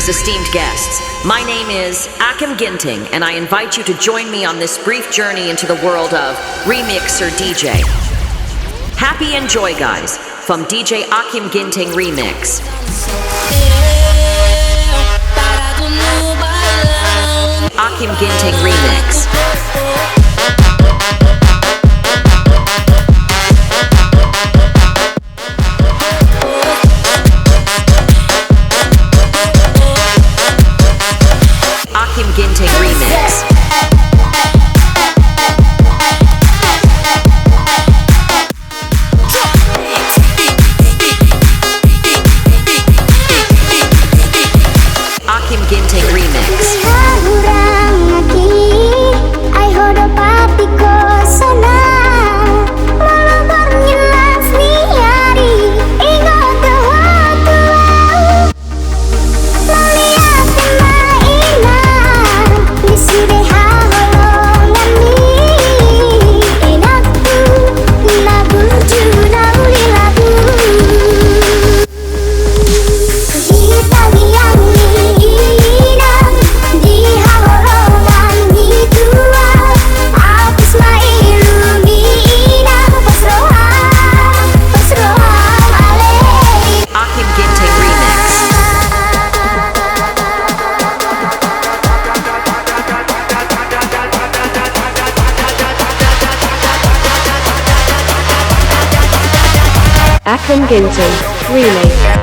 Greetings, esteemed guests. My name is Akim Ginting, and I invite you to join me on this brief journey into the world of REMIXER DJ. Happy enjoy, guys, from DJ Akim Ginting Remix. Akim Ginting Remix. Akim Ginting Remix. Akim Ginting Remix. Akim Ginting Remix.